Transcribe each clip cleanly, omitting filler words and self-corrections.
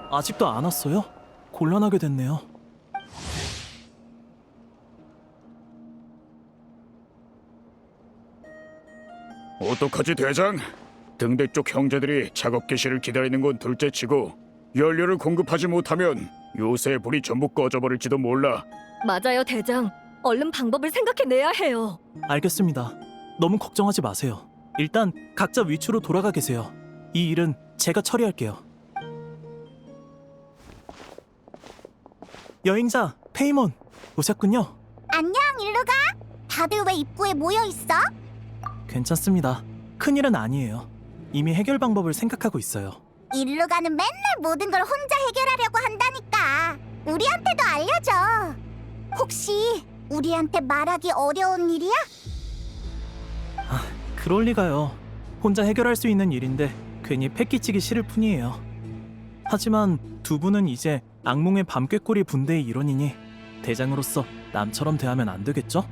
아직도 안 왔어요? 곤란하게 됐네요. 어떡하지 대장? 등대 쪽 형제들이 작업 개시를 기다리는 건 둘째치고 연료를 공급하지 못하면 요새의 불이 전부 꺼져버릴지도 몰라. 맞아요, 대장. 얼른 방법을 생각해내야 해요. 알겠습니다. 너무 걱정하지 마세요. 일단 각자 위치로 돌아가 계세요. 이 일은 제가 처리할게요. 여행자 페이몬 오셨군요. 안녕, 일루가. 다들 왜 입구에 모여 있어? 괜찮습니다. 큰일은 아니에요. 이미 해결 방법을 생각하고 있어요. 일루가는 맨날 모든 걸 혼자 해결하려고 한다니까. 우리한테도 알려줘. 혹시 우리한테 말하기 어려운 일이야? 그럴 리가요. 혼자 해결할 수 있는 일인데 괜히 패기치기 싫을 뿐이에요. 하지만 두 분은 이제 악몽의 밤꾀꼬리 분대의 일원이니 대장으로서 남처럼 대하면 안 되겠죠?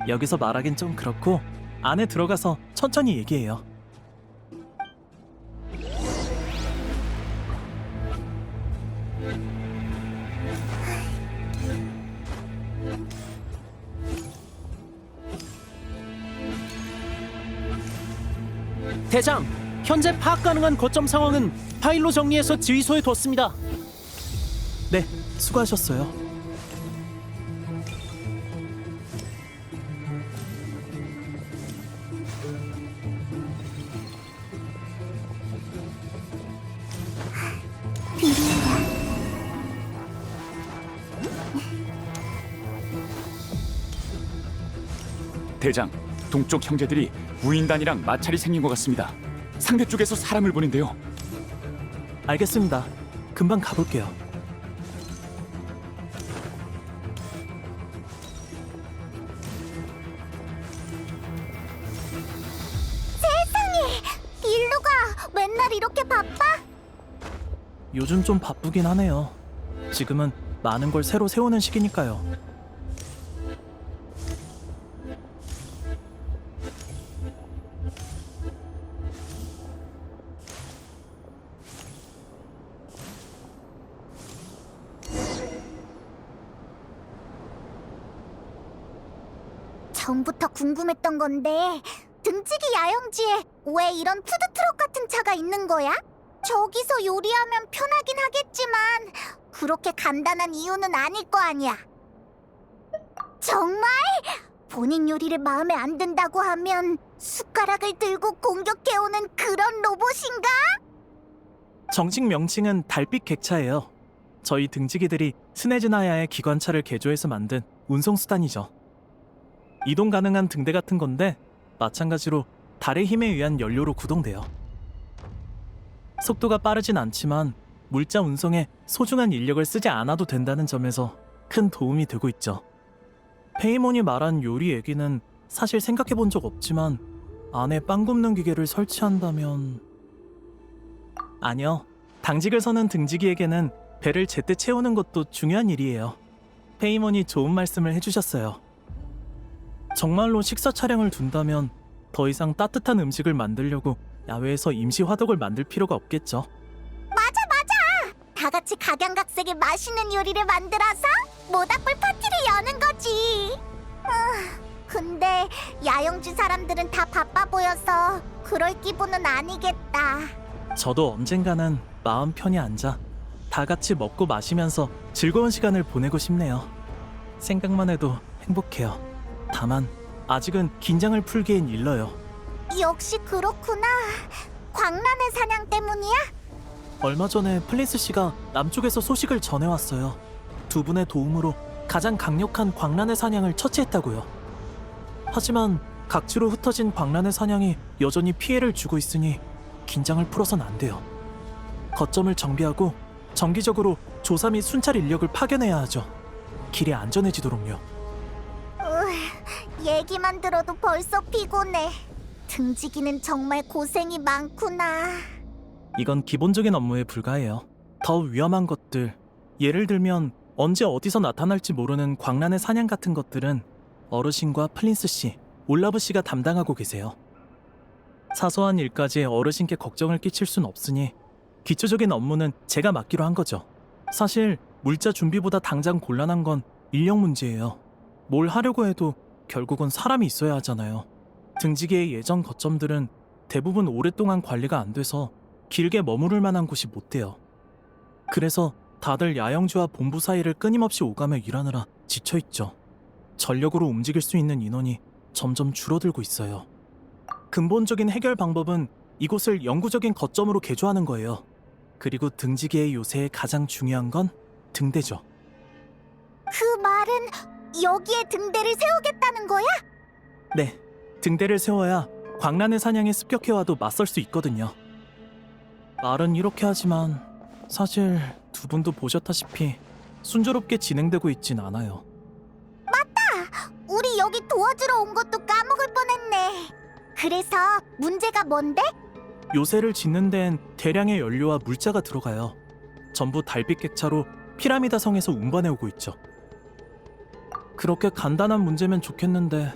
여기서 말하긴 좀 그렇고 안에 들어가서 천천히 얘기해요. 대장, 현재 파악 가능한 거점 상황은 파일로 정리해서 지휘소에 뒀습니다. 네, 수고하셨어요. 대장, 동쪽 형제들이 무인단이랑 마찰이 생긴 것 같습니다. 상대 쪽에서 사람을 보낸대요. 알겠습니다. 금방 가볼게요. 일루가 맨날 이렇게 바빠? 요즘 좀 바쁘긴 하네요. 지금은 많은 걸 새로 세우는 시기니까요. 전부터 궁금했던 건데 등지기 야영지에 왜 이런 푸드트럭 같은 차가 있는 거야? 저기서 요리하면 편하긴 하겠지만 그렇게 간단한 이유는 아닐 거 아니야. 정말? 본인 요리를 마음에 안 든다고 하면 숟가락을 들고 공격해오는 그런 로봇인가? 정식 명칭은 달빛 객차예요. 저희 등지기들이 스네즈나야의 기관차를 개조해서 만든 운송수단이죠. 이동 가능한 등대 같은 건데 마찬가지로 달의 힘에 의한 연료로 구동돼요. 속도가 빠르진 않지만 물자 운송에 소중한 인력을 쓰지 않아도 된다는 점에서 큰 도움이 되고 있죠. 페이몬이 말한 요리 얘기는 사실 생각해 본 적 없지만 안에 빵 굽는 기계를 설치한다면... 아니요. 당직을 서는 등지기에게는 배를 제때 채우는 것도 중요한 일이에요. 페이몬이 좋은 말씀을 해주셨어요. 정말로 식사 차량을 둔다면 더 이상 따뜻한 음식을 만들려고 야외에서 임시 화덕을 만들 필요가 없겠죠. 맞아! 다 같이 각양각색의 맛있는 요리를 만들어서 모닥불 파티를 여는 거지. 근데 야영지 사람들은 다 바빠 보여서 그럴 기분은 아니겠다. 저도 언젠가는 마음 편히 앉아 다 같이 먹고 마시면서 즐거운 시간을 보내고 싶네요. 생각만 해도 행복해요. 다만 아직은 긴장을 풀기엔 일러요. 역시 그렇구나. 광란의 사냥 때문이야? 얼마 전에 플린스 씨가 남쪽에서 소식을 전해왔어요. 두 분의 도움으로 가장 강력한 광란의 사냥을 처치했다고요. 하지만 각지로 흩어진 광란의 사냥이 여전히 피해를 주고 있으니 긴장을 풀어선 안 돼요. 거점을 정비하고 정기적으로 조사 및 순찰 인력을 파견해야 하죠. 길이 안전해지도록요. 얘기만 들어도 벌써 피곤해. 등지기는 정말 고생이 많구나. 이건 기본적인 업무에 불과해요. 더 위험한 것들, 예를 들면 언제 어디서 나타날지 모르는 광란의 사냥 같은 것들은 어르신과 플린스 씨, 올라브 씨가 담당하고 계세요. 사소한 일까지 어르신께 걱정을 끼칠 순 없으니 기초적인 업무는 제가 맡기로 한 거죠. 사실 물자 준비보다 당장 곤란한 건 인력 문제예요. 뭘 하려고 해도 결국은 사람이 있어야 하잖아요. 등지기의 예전 거점들은 대부분 오랫동안 관리가 안 돼서 길게 머무를 만한 곳이 못 돼요. 그래서 다들 야영지와 본부 사이를 끊임없이 오가며 일하느라 지쳐있죠. 전력으로 움직일 수 있는 인원이 점점 줄어들고 있어요. 근본적인 해결 방법은 이곳을 영구적인 거점으로 개조하는 거예요. 그리고 등지기의 요새에 가장 중요한 건 등대죠. 그 말은 여기에 등대를 세우겠다는 거야? 네, 등대를 세워야 광란의 사냥에 습격해와도 맞설 수 있거든요. 말은 이렇게 하지만 사실 두 분도 보셨다시피 순조롭게 진행되고 있진 않아요. 우리 여기 도와주러 온 것도 까먹을 뻔했네. 그래서 문제가 뭔데? 요새를 짓는 데엔 대량의 연료와 물자가 들어가요. 전부 달빛 객차로 피라미다 성에서 운반해오고 있죠. 그렇게 간단한 문제면 좋겠는데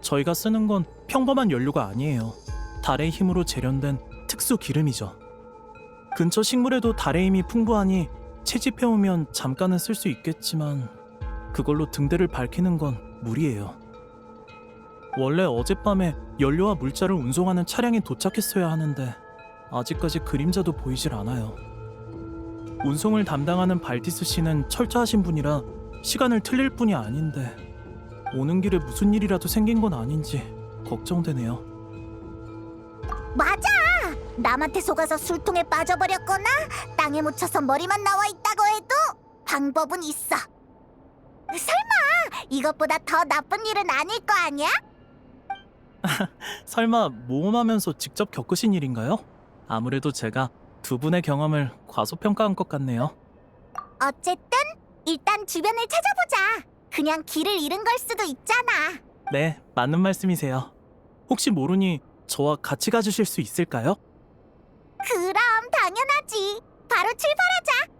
저희가 쓰는 건 평범한 연료가 아니에요. 달의 힘으로 재련된 특수 기름이죠. 근처 식물에도 달의 힘이 풍부하니 채집해오면 잠깐은 쓸 수 있겠지만 그걸로 등대를 밝히는 건 무리예요. 원래 어젯밤에 연료와 물자를 운송하는 차량이 도착했어야 하는데 아직까지 그림자도 보이질 않아요. 운송을 담당하는 발디스 씨는 철저하신 분이라 시간을 틀릴 뿐이 아닌데 오는 길에 무슨 일이라도 생긴 건 아닌지 걱정되네요. 맞아! 남한테 속아서 술통에 빠져버렸거나 땅에 묻혀서 머리만 나와 있다고 해도 방법은 있어. 설마 이것보다 더 나쁜 일은 아닐 거 아니야? 설마 모험하면서 직접 겪으신 일인가요? 아무래도 제가 두 분의 경험을 과소평가한 것 같네요. 어쨌든 일단 주변을 찾아보자. 그냥 길을 잃은 걸 수도 있잖아. 네, 맞는 말씀이세요. 혹시 모르니 저와 같이 가주실 수 있을까요? 그럼 당연하지. 바로 출발하자.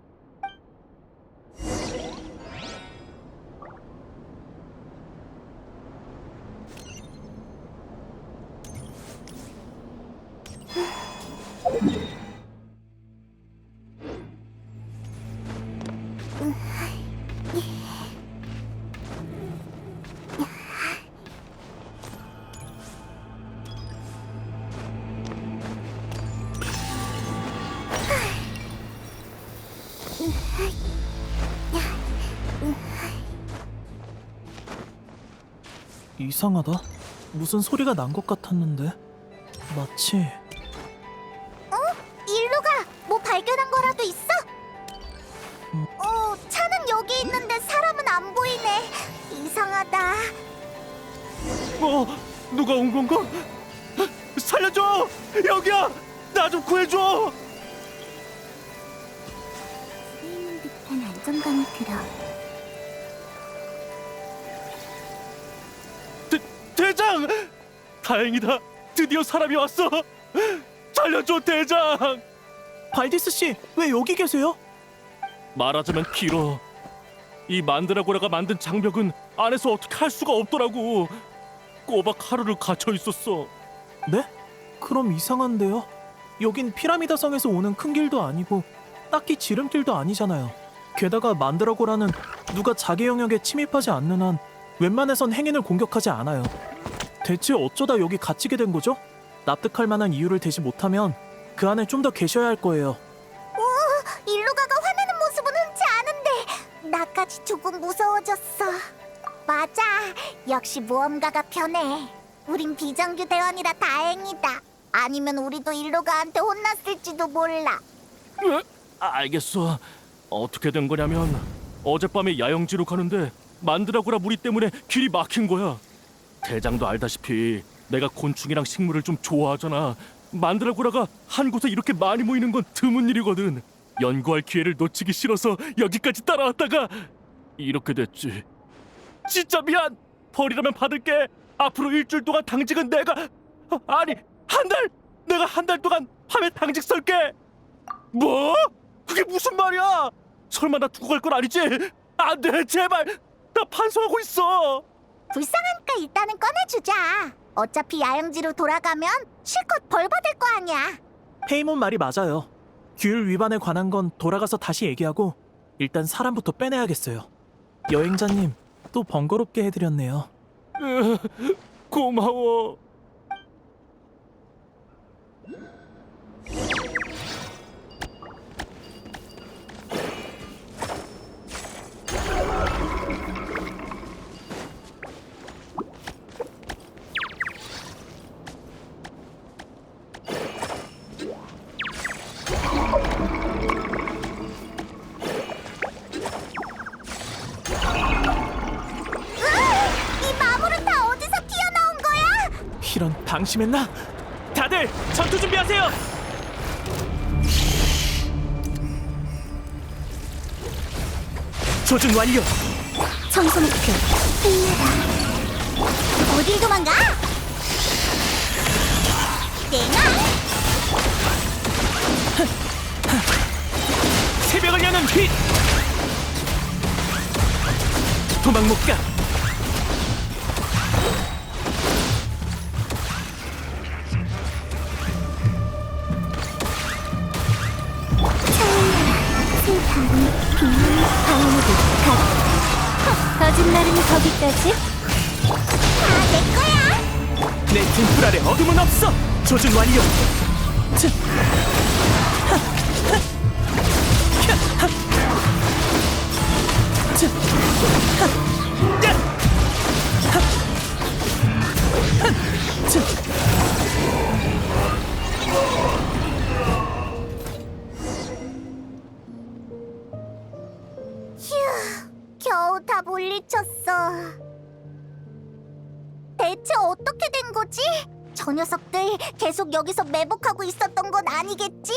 이상하다. 무슨 소리가 난 것 같았는데 마치 일루가 뭐 발견한 거라도 있어? 차는 여기 있는데 사람은 안 보이네. 이상하다. 누가 온 건가? 살려줘! 여기야! 나 좀 구해줘! 쓰이는 듯한 안정감이 들어. 대장! 다행이다. 드디어 사람이 왔어. 살려줘, 대장! 발디스 씨, 왜 여기 계세요? 말하자면 길어. 이 만드라고라가 만든 장벽은 안에서 어떻게 할 수가 없더라고. 꼬박 하루를 갇혀 있었어. 네? 그럼 이상한데요. 여긴 피라미다 성에서 오는 큰 길도 아니고 딱히 지름길도 아니잖아요. 게다가 만드라고라는 누가 자기 영역에 침입하지 않는 한 웬만해선 행인을 공격하지 않아요. 대체 어쩌다 여기 갇히게 된 거죠? 납득할 만한 이유를 대지 못하면 그 안에 좀 더 계셔야 할 거예요. 일루가가 화내는 모습은 흔치 않은데 나까지 조금 무서워졌어. 맞아. 역시 모험가가 편해. 우린 비정규 대원이라 다행이다. 아니면 우리도 일루가한테 혼났을지도 몰라. 알겠어. 어떻게 된 거냐면 어젯밤에 야영지로 가는데 만드라고라 무리 때문에 길이 막힌 거야. 대장도 알다시피 내가 곤충이랑 식물을 좀 좋아하잖아. 만드라고라가 한 곳에 이렇게 많이 모이는 건 드문 일이거든. 연구할 기회를 놓치기 싫어서 여기까지 따라왔다가 이렇게 됐지. 진짜 미안. 벌이라면 받을게. 앞으로 일주일 동안 당직은 내가 아니 한 달! 내가 한 달 동안 밤에 당직 설게. 뭐? 그게 무슨 말이야? 설마 나 두고 갈 건 아니지? 안 돼, 제발. 나 반성하고 있어. 불쌍하니까 일단은 꺼내주자. 어차피 야영지로 돌아가면 실컷 벌 받을 거 아니야. 페이몬 말이 맞아요. 규율 위반에 관한 건 돌아가서 다시 얘기하고 일단 사람부터 빼내야겠어요. 여행자님, 또 번거롭게 해드렸네요. 고마워. 이 마물은 다 어디서 튀어나온 거야? 이런, 방심했나? 다들 전투 준비하세요! 조준 완료! 청소 목표 끝내라. 어딜 도망가? 내가 새벽을 여는 빛! 도망 못 가! 거짓말은 거기까지? 다 내 거야! 내 등불 아래 어둠은 없어! 조준 완료! 츠! 하! 하! 캬! 하! 츠! 하! 야! 하! 하! 츠! 휴, 겨우 다 물리쳤어. 대체 어떻게 된 거지? 저 녀석들 계속 여기서 매복하고 있었던 건 아니겠지?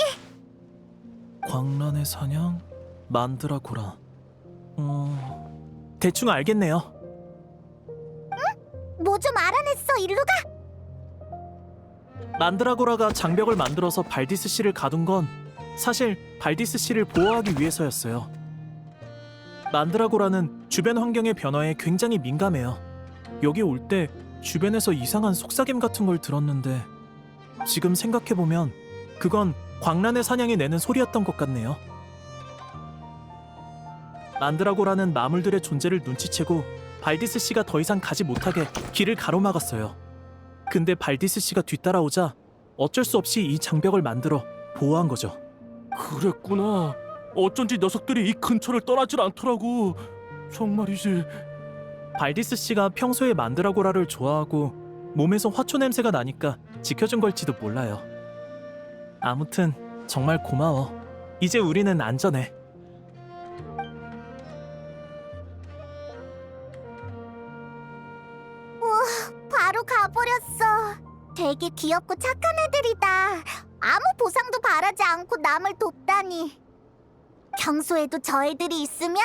광란의 사냥? 만드라고라. 대충 알겠네요. 뭐 좀 알아냈어, 일루가? 만드라고라가 장벽을 만들어서 발디스 씨를 가둔 건 사실 발디스 씨를 보호하기 위해서였어요. 만드라고라는 주변 환경의 변화에 굉장히 민감해요. 여기 올 때 주변에서 이상한 속삭임 같은 걸 들었는데 지금 생각해보면 그건 광란의 사냥이 내는 소리였던 것 같네요. 만드라고라는 마물들의 존재를 눈치채고 발디스 씨가 더 이상 가지 못하게 길을 가로막았어요. 근데 발디스 씨가 뒤따라오자 어쩔 수 없이 이 장벽을 만들어 보호한 거죠. 그랬구나. 어쩐지 녀석들이 이 근처를 떠나질 않더라고. 정말이지. 발디스 씨가 평소에 만드라고라를 좋아하고 몸에서 화초 냄새가 나니까 지켜준 걸지도 몰라요. 아무튼 정말 고마워. 이제 우리는 안전해. 바로 가버렸어. 되게 귀엽고 착한 애들이다. 아무 보상도 바라지 않고 남을 돕다니. 평소에도 저 애들이 있으면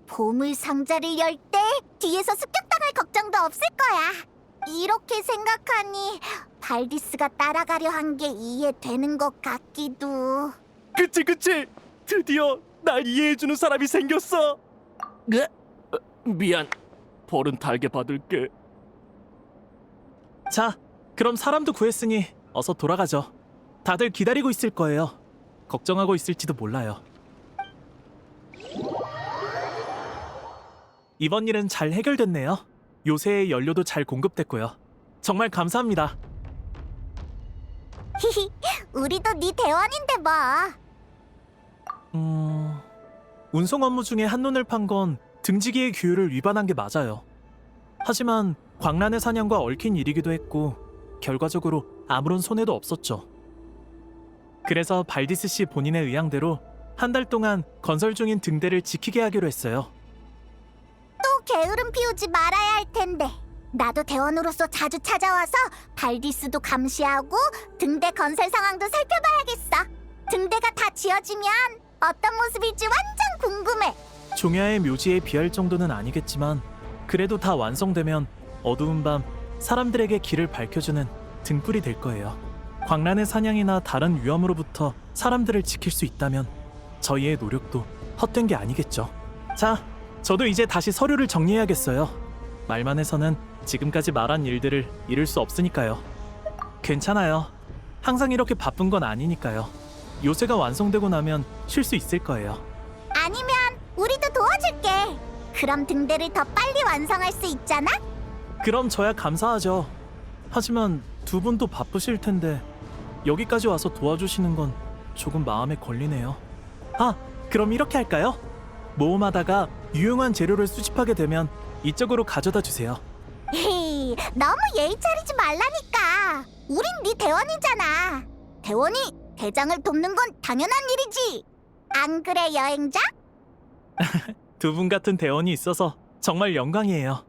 보물 상자를 열 때 뒤에서 습격당할 걱정도 없을 거야. 이렇게 생각하니 발디스가 따라가려 한 게 이해되는 것 같기도. 그치. 드디어 날 이해해주는 사람이 생겼어. 미안. 벌은 달게 받을게. 자, 그럼 사람도 구했으니 어서 돌아가죠. 다들 기다리고 있을 거예요. 걱정하고 있을지도 몰라요. 이번 일은 잘 해결됐네요. 요새의 연료도 잘 공급됐고요. 정말 감사합니다. 히히, 우리도 네 대원인데 뭐. 운송 업무 중에 한눈을 판 건 등지기의 규율을 위반한 게 맞아요. 하지만 광란의 사냥과 얽힌 일이기도 했고 결과적으로 아무런 손해도 없었죠. 그래서 발디스 씨 본인의 의향대로 한 달 동안 건설 중인 등대를 지키게 하기로 했어요. 또 게으름 피우지 말아야 할 텐데. 나도 대원으로서 자주 찾아와서 발디스도 감시하고 등대 건설 상황도 살펴봐야겠어. 등대가 다 지어지면 어떤 모습일지 완전 궁금해. 종야의 묘지에 비할 정도는 아니겠지만 그래도 다 완성되면 어두운 밤 사람들에게 길을 밝혀주는 등불이 될 거예요. 광란의 사냥이나 다른 위험으로부터 사람들을 지킬 수 있다면 저희의 노력도 헛된 게 아니겠죠. 자, 저도 이제 다시 서류를 정리해야겠어요. 말만 해서는 지금까지 말한 일들을 이룰 수 없으니까요. 괜찮아요. 항상 이렇게 바쁜 건 아니니까요. 요새가 완성되고 나면 쉴 수 있을 거예요. 아니면 우리도 도와줄게. 그럼 등대를 더 빨리 완성할 수 있잖아? 그럼 저야 감사하죠. 하지만 두 분도 바쁘실 텐데 여기까지 와서 도와주시는 건 조금 마음에 걸리네요. 아, 그럼 이렇게 할까요? 모험하다가 유용한 재료를 수집하게 되면 이쪽으로 가져다 주세요. 헤이, 너무 예의 차리지 말라니까. 우린 네 대원이잖아. 대원이 대장을 돕는 건 당연한 일이지. 안 그래, 여행자? 두 분 같은 대원이 있어서 정말 영광이에요.